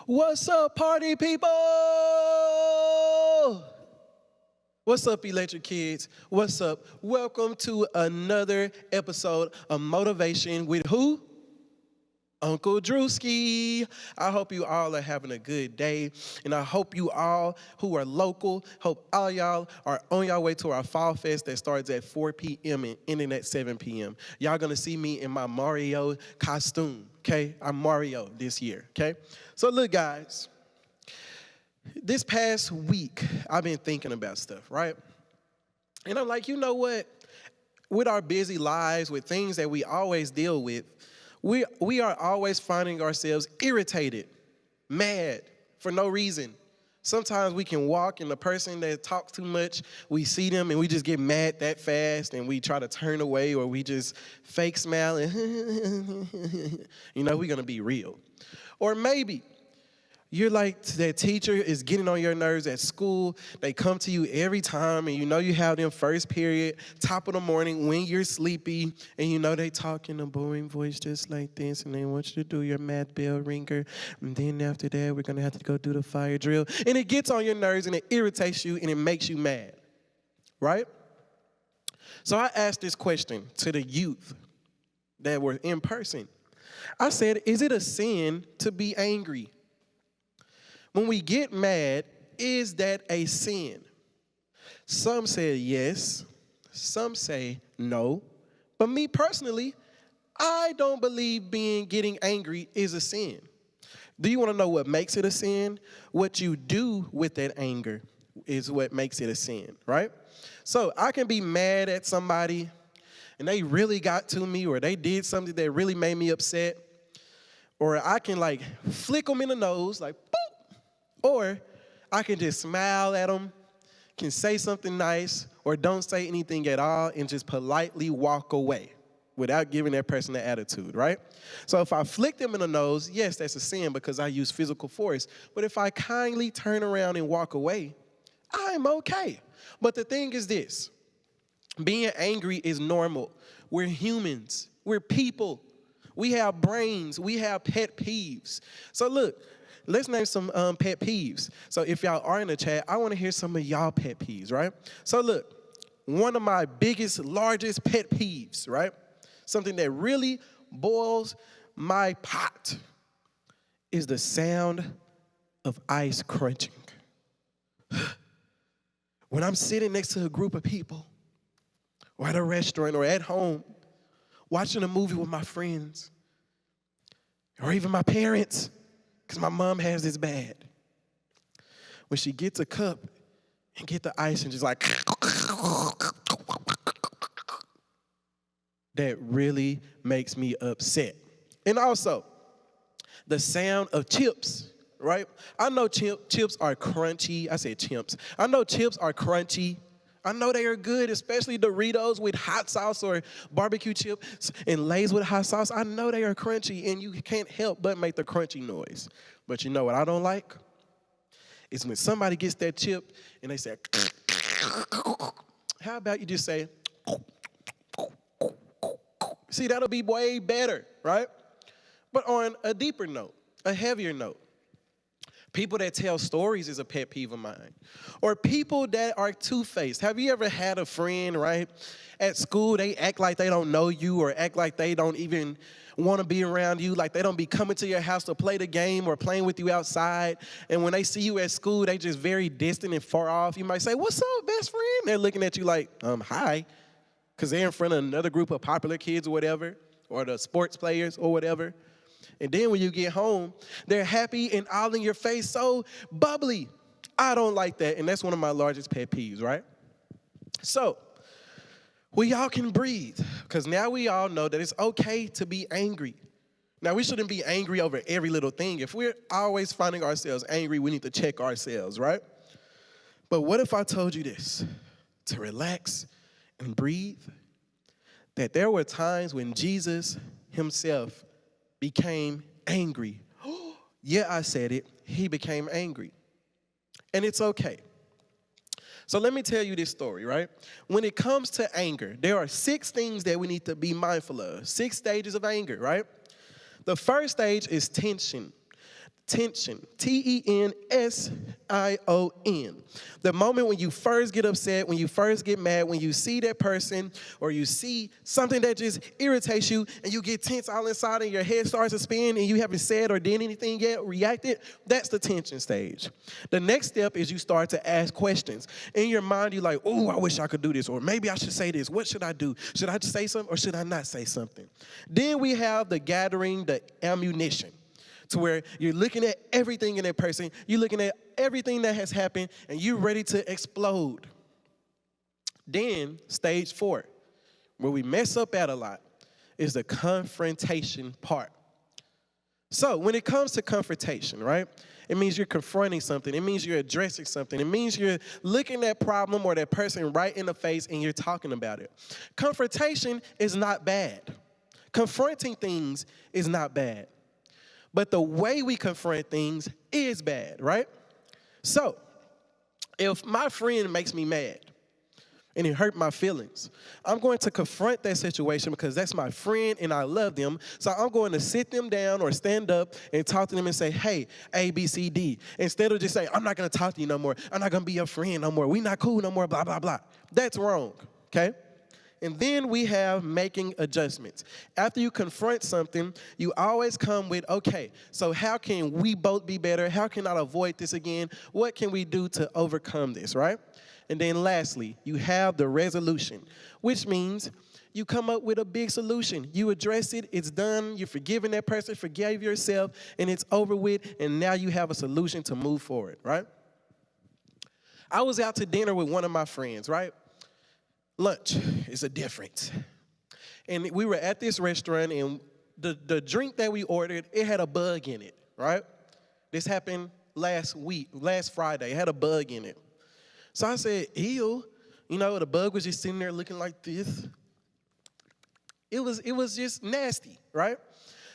What's up, party people? What's up, Electric Kids? What's up? Welcome to another episode of Motivation with who? Uncle Drewski. I hope you all are having a good day, and I hope you all who are local, hope all y'all are on your way to our Fall Fest that starts at 4 p.m. and ending at 7 p.m. Y'all gonna see me in my Mario costume, okay? I'm Mario this year, okay? So look, guys, this past week, I've been thinking about stuff, right? And I'm like, you know what? With our busy lives, with things that we always deal with, we are always finding ourselves irritated, mad, for no reason. Sometimes we can walk and the person that talks too much, we see them and we just get mad that fast and we try to turn away or we just fake smile and, we're gonna be real. Or maybe you're like that teacher is getting on your nerves at school. They come to you every time and you have them first period, top of the morning when you're sleepy and they talk in a boring voice just like this and they want you to do your math bell ringer. And then after that, we're gonna have to go do the fire drill. And it gets on your nerves and it irritates you and it makes you mad, right? So I asked this question to the youth that were in person. I said, is it a sin to be angry? When we get mad, is that a sin? Some say yes, some say no. But me personally, I don't believe getting angry is a sin. Do you want to know what makes it a sin? What you do with that anger is what makes it a sin, right? So I can be mad at somebody and they really got to me or they did something that really made me upset. Or I can flick them in the nose, boop. Or I can just smile at them, can say something nice, or don't say anything at all and just politely walk away without giving that person an attitude, right? So if I flick them in the nose, yes, that's a sin because I use physical force. But if I kindly turn around and walk away, I'm okay. But the thing is this, being angry is normal. We're humans. We're people. We have brains. We have pet peeves. So look, let's name some pet peeves. So if y'all are in the chat, I want to hear some of y'all pet peeves, right? So look, one of my biggest, largest pet peeves, right? Something that really boils my pot is the sound of ice crunching. When I'm sitting next to a group of people, or at a restaurant, or at home, watching a movie with my friends, or even my parents, because my mom has this bad. When she gets a cup and get the ice and just that really makes me upset. And also, the sound of chips, right? I know chips are crunchy. I said chimps. I know chips are crunchy. I know they are good, especially Doritos with hot sauce or barbecue chips and Lay's with hot sauce. I know they are crunchy, and you can't help but make the crunchy noise. But you know what I don't like? It's when somebody gets that chip and they say, how about you just say, see, that'll be way better, right? But on a deeper note, a heavier note, people that tell stories is a pet peeve of mine. Or people that are two-faced. Have you ever had a friend, right? At school, they act like they don't know you or act like they don't even want to be around you, like they don't be coming to your house to play the game or playing with you outside. And when they see you at school, they just very distant and far off. You might say, what's up, best friend? They're looking at you like, hi, because they're in front of another group of popular kids or whatever, or the sports players or whatever. And then when you get home, they're happy and all in your face, so bubbly. I don't like that, and that's one of my largest pet peeves, right? So, we all can breathe, because now we all know that it's okay to be angry. Now, we shouldn't be angry over every little thing. If we're always finding ourselves angry, we need to check ourselves, right? But what if I told you this, to relax and breathe, that there were times when Jesus himself became angry. Yeah, I said it. He became angry. And it's okay. So let me tell you this story, right? When it comes to anger, there are 6 things that we need to be mindful of. 6 stages of anger, right? The first stage is tension. tension. Tension. The moment when you first get upset, when you first get mad, when you see that person or you see something that just irritates you and you get tense all inside and your head starts to spin and you haven't said or did anything yet, reacted, that's the tension stage. The next step is you start to ask questions. In your mind, you're like, oh, I wish I could do this, or maybe I should say this. What should I do? Should I say something or should I not say something? Then we have the gathering, the ammunition, to where you're looking at everything in that person, you're looking at everything that has happened, and you're ready to explode. Then, stage 4, where we mess up at a lot, is the confrontation part. So, when it comes to confrontation, right, it means you're confronting something. It means you're addressing something. It means you're looking that problem or that person right in the face and you're talking about it. Confrontation is not bad. Confronting things is not bad. But the way we confront things is bad, right? So, if my friend makes me mad and it hurt my feelings, I'm going to confront that situation because that's my friend and I love them. So I'm going to sit them down or stand up and talk to them and say, hey, A, B, C, D. Instead of just saying, I'm not going to talk to you no more. I'm not going to be your friend no more. We not cool no more, blah, blah, blah. That's wrong, okay? And then we have making adjustments. After you confront something, you always come with, okay, so how can we both be better? How can I avoid this again? What can we do to overcome this, right? And then lastly, you have the resolution, which means you come up with a big solution. You address it, it's done, you're forgiving that person, forgave yourself, and it's over with, and now you have a solution to move forward, right? I was out to dinner with one of my friends, right? Lunch is a difference. And we were at this restaurant, and the drink that we ordered, it had a bug in it, right? This happened last Friday. It had a bug in it. So I said, ew. You know, the bug was just sitting there looking like this. It was just nasty, right?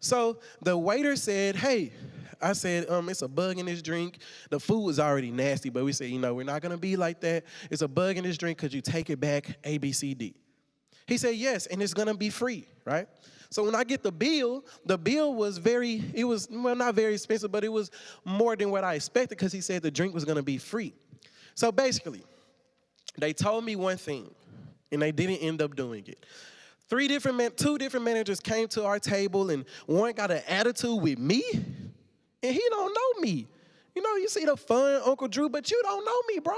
So the waiter said, hey, I said, it's a bug in this drink. The food was already nasty, but we said, you know, we're not going to be like that. It's a bug in this drink. Could you take it back, A, B, C, D? He said, yes, and it's going to be free, right? So when I get the bill was not very expensive, but it was more than what I expected because he said the drink was going to be free. So basically, they told me one thing, and they didn't end up doing it. Two different managers came to our table, and one got an attitude with me, and he don't know me. You know, you see the fun Uncle Drew, but you don't know me, bro.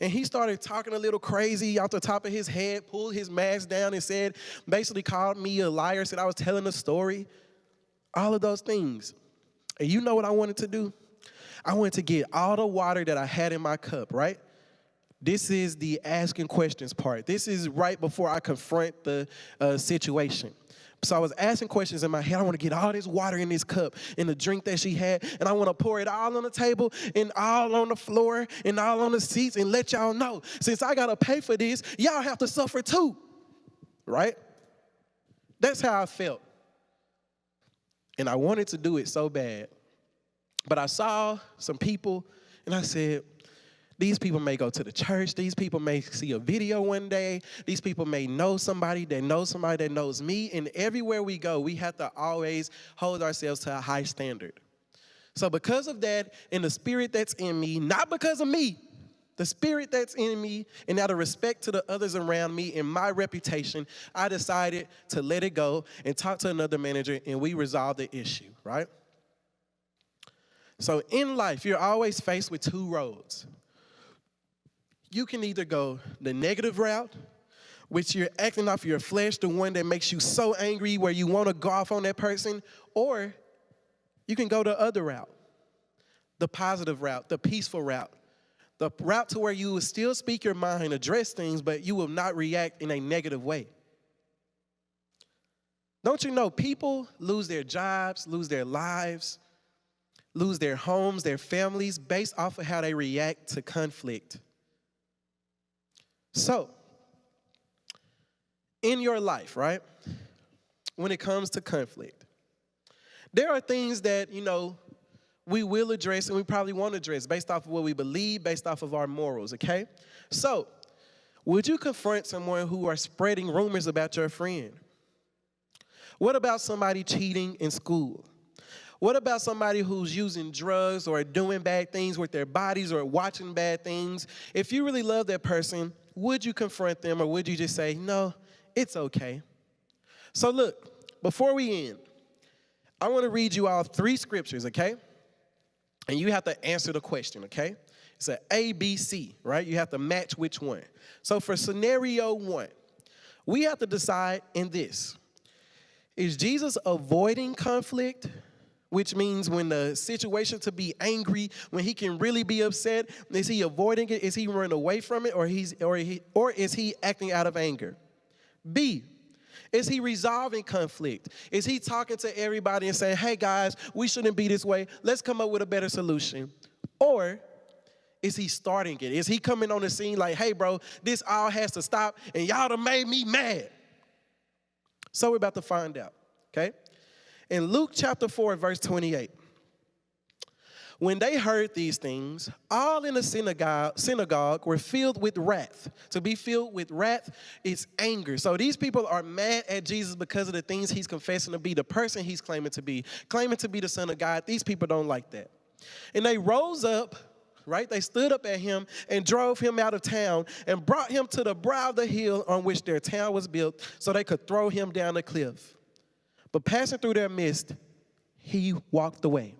And he started talking a little crazy out the top of his head, pulled his mask down and basically called me a liar, said I was telling a story, all of those things. And you know what I wanted to do? I wanted to get all the water that I had in my cup, right? This is the asking questions part. This is right before I confront the situation. So I was asking questions in my head. I want to get all this water in this cup and the drink that she had, and I want to pour it all on the table and all on the floor and all on the seats and let y'all know, since I got to pay for this, y'all have to suffer too, right? That's how I felt. And I wanted to do it so bad. But I saw some people, and I said, these people may go to the church. These people may see a video one day. These people may know somebody that knows somebody that knows me. And everywhere we go, we have to always hold ourselves to a high standard. So because of that, and the spirit that's in me, not because of me, the spirit that's in me, and out of respect to the others around me and my reputation, I decided to let it go and talk to another manager, and we resolved the issue, right? So in life, you're always faced with two roads. You can either go the negative route, which you're acting off your flesh, the one that makes you so angry where you want to go off on that person, or you can go the other route, the positive route, the peaceful route, the route to where you will still speak your mind, address things, but you will not react in a negative way. Don't you know people lose their jobs, lose their lives, lose their homes, their families, based off of how they react to conflict? So, in your life, right, when it comes to conflict, there are things that, you know, we will address and we probably won't address based off of what we believe, based off of our morals, okay? So, would you confront someone who are spreading rumors about your friend? What about somebody cheating in school? What about somebody who's using drugs or doing bad things with their bodies or watching bad things? If you really love that person, would you confront them or would you just say, no, it's okay? So look, before we end, I want to read you all 3 scriptures, okay? And you have to answer the question, okay? It's an A, B, C, right? You have to match which one. So for scenario 1, we have to decide in this. Is Jesus avoiding conflict? Which means when the situation to be angry, when he can really be upset, is he avoiding it? Is he running away from it? Or is he acting out of anger? B, is he resolving conflict? Is he talking to everybody and saying, hey guys, we shouldn't be this way. Let's come up with a better solution. Or is he starting it? Is he coming on the scene like, hey bro, this all has to stop and y'all done made me mad? So we're about to find out, okay? In Luke chapter 4, verse 28, when they heard these things, all in the synagogue were filled with wrath. To be filled with wrath is anger. So these people are mad at Jesus because of the things he's confessing to be, the person he's claiming to be the Son of God. These people don't like that. And they rose up, right? They stood up at him and drove him out of town and brought him to the brow of the hill on which their town was built so they could throw him down the cliff. But passing through their midst, he walked away.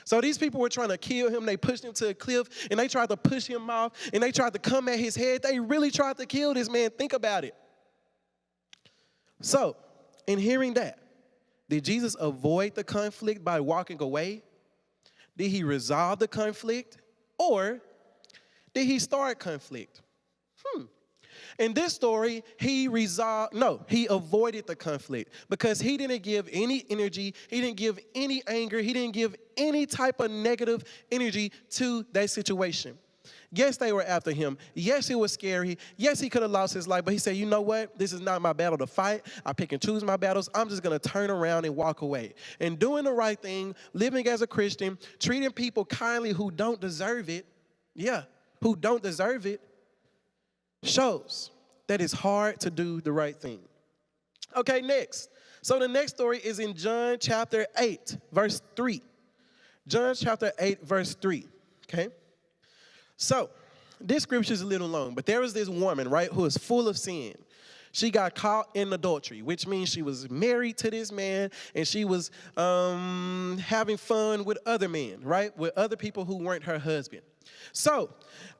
So these people were trying to kill him. They pushed him to a cliff, and they tried to push him off, and they tried to come at his head. They really tried to kill this man. Think about it. So, in hearing that, did Jesus avoid the conflict by walking away? Did he resolve the conflict? Or did he start conflict? In this story, he avoided the conflict because he didn't give any energy, he didn't give any anger, he didn't give any type of negative energy to that situation. Yes, they were after him. Yes, it was scary. Yes, he could have lost his life, but he said, you know what? This is not my battle to fight. I pick and choose my battles. I'm just going to turn around and walk away. And doing the right thing, living as a Christian, treating people kindly who don't deserve it, who don't deserve it, shows that it's hard to do the right thing. Okay, next. So the next story is in John chapter 8, verse 3. John chapter 8, verse 3, okay? So this scripture is a little long, but there was this woman, right, who is full of sin. She got caught in adultery, which means she was married to this man, and she was having fun with other men, right, with other people who weren't her husband. So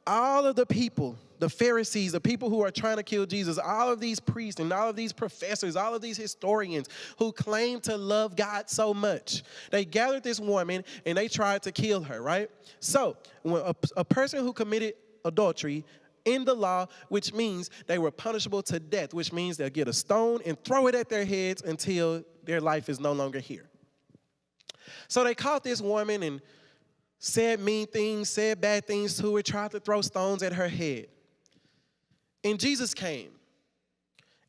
all of the people, the Pharisees, the people who are trying to kill Jesus, all of these priests and all of these professors, all of these historians who claim to love God so much, they gathered this woman and they tried to kill her, right? So when a person who committed adultery in the law, which means they were punishable to death, which means they'll get a stone and throw it at their heads until their life is no longer here. So they caught this woman and said mean things, said bad things to her, tried to throw stones at her head. And Jesus came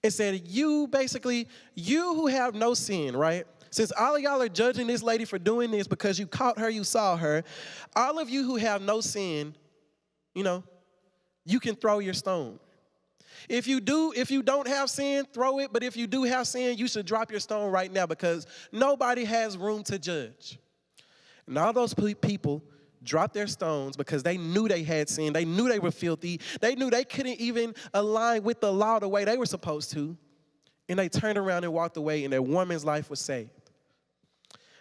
and said, you who have no sin, right? Since all of y'all are judging this lady for doing this because you caught her, you saw her, all of you who have no sin, you can throw your stone. If you don't have sin, throw it. But if you do have sin, you should drop your stone right now because nobody has room to judge. And all those people dropped their stones because they knew they had sin. They knew they were filthy. They knew they couldn't even align with the law the way they were supposed to. And they turned around and walked away, and their woman's life was saved.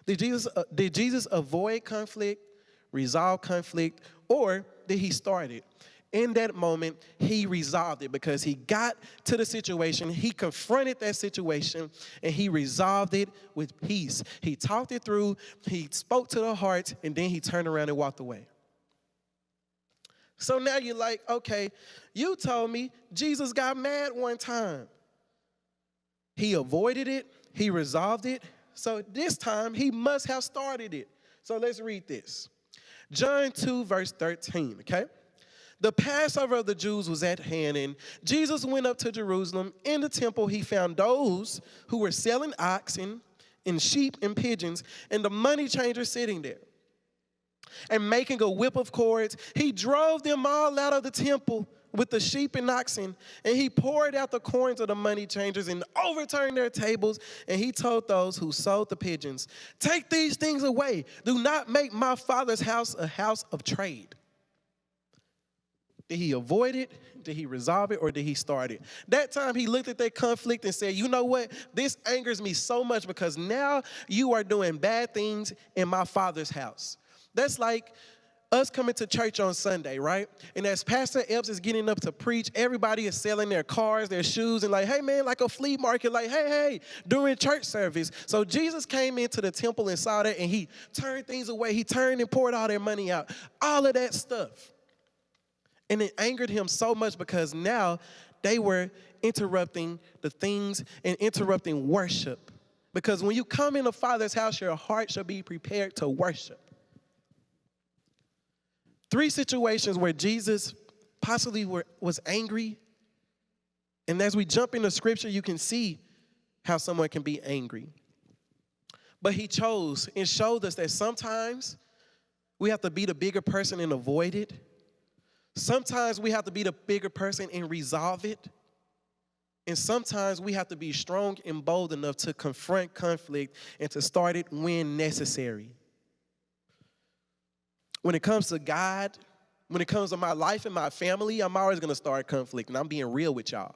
Did Jesus avoid conflict, resolve conflict, or did he start it? In that moment, he resolved it because he got to the situation, he confronted that situation, and he resolved it with peace. He talked it through, he spoke to the heart, and then he turned around and walked away. So now you're like, okay, you told me Jesus got mad one time. He avoided it, he resolved it, so this time he must have started it. So let's read this. John 2, verse 13, okay? The Passover of the Jews was at hand, and Jesus went up to Jerusalem. In the temple, he found those who were selling oxen and sheep and pigeons, and the money changers sitting there. And making a whip of cords, he drove them all out of the temple, with the sheep and oxen, and he poured out the coins of the money changers and overturned their tables. And he told those who sold the pigeons, "Take these things away. Do not make my father's house a house of trade." Did he avoid it? Did he resolve it? Or did he start it? That time he looked at that conflict and said, "You know what? This angers me so much because now you are doing bad things in my father's house." That's like us coming to church on Sunday, right? And as Pastor Epps is getting up to preach, everybody is selling their cars, their shoes, and like, hey man, like a flea market, like, hey, during church service. So Jesus came into the temple and saw that, and he turned things away. He turned and poured all their money out, all of that stuff. And it angered him so much because now they were interrupting the things and interrupting worship. Because when you come in the Father's house, your heart shall be prepared to worship. 3 situations where Jesus possibly was angry. And as we jump into scripture, you can see how someone can be angry. But he chose and showed us that sometimes we have to be the bigger person and avoid it. Sometimes we have to be the bigger person and resolve it. And sometimes we have to be strong and bold enough to confront conflict and to start it when necessary. When it comes to God, when it comes to my life and my family, I'm always going to start conflict, and I'm being real with y'all.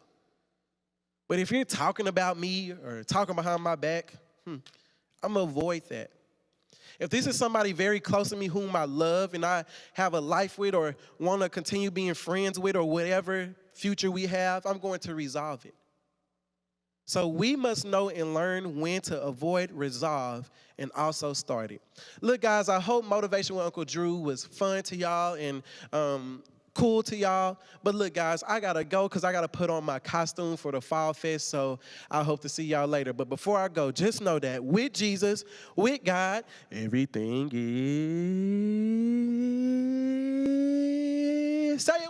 But if you're talking about me or talking behind my back, I'm going to avoid that. If this is somebody very close to me whom I love and I have a life with or want to continue being friends with or whatever future we have, I'm going to resolve it. So we must know and learn when to avoid, resolve, and also start it. Look, guys, I hope Motivation with Uncle Drew was fun to y'all and cool to y'all. But look, guys, I got to go because I got to put on my costume for the Fall Fest, so I hope to see y'all later. But before I go, just know that with Jesus, with God, everything is... Say it.